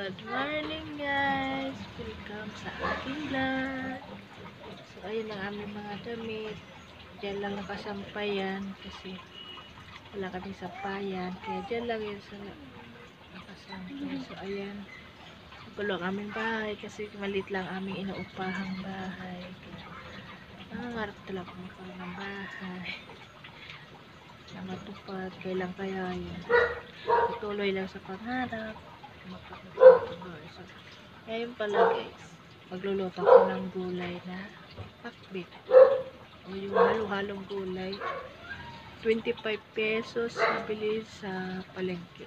Good morning guys! Welcome sa aking vlog. So ayun ang aming mga damit. Diyan lang nakasampayan kasi wala kami sampayan. Kaya diyan lang yun sa nakasampay. So ayan. Gulo ang aming bahay kasi maliit lang aming inuupahang bahay. Nangangarap talaga ako magkaroon ng bahay na matupad. Kailan kaya yun? Patuloy lang sa pangarap. So, ngayon pala guys, magluluto ako ng gulay na pakbit. O yung halo-halong gulay. 25 pesos nabili sa palengke.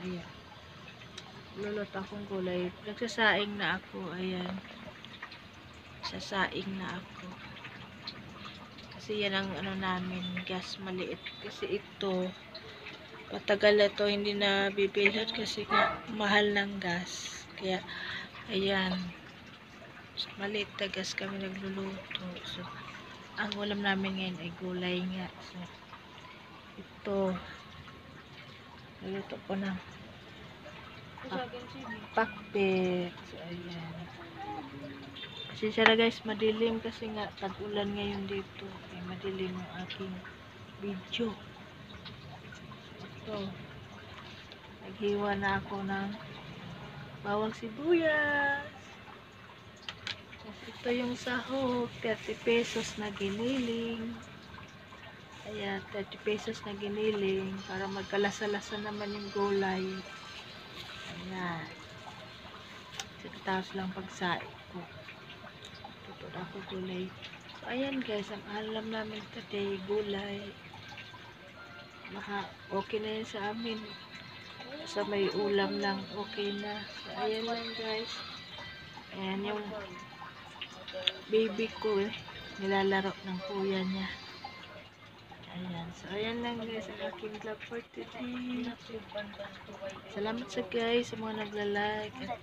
Ayan. Magluluto akong gulay. Nagsasaing na ako. Ayan. Sasaing na ako. Kasi yan ang ano namin, gas maliit. Kasi ito, patagal na to hindi na bibilhan kasi nga mahal ng gas. Kaya ayan, so, maliit na gas kami nagluluto. So ang ulam namin ngayon ay gulay nga. So ito, naluto ko ng pakbet. So ayan, pasensya na guys, madilim kasi nga tag-ulan ngayon dito. Ay madilim yung aking video. So naghiwa na ako ng bawang sibuyas. Ito yung sahog, 30 pesos na giniling. Ayan, 30 pesos na giniling para magkalasa-lasa naman yung gulay. Ayan. Tapos lang pagsaing ko. Tutod ako gulay. So, ayan guys, ang alam namin today, gulay. Okay na yan sa amin. Sa may ulam lang, okay na. So, ayan lang guys. Ayan yung baby ko nilalaro ng kuya niya. Ayan. So, ayan lang guys ang aking vlog for today. Salamat sa guys sa mga nagla-like at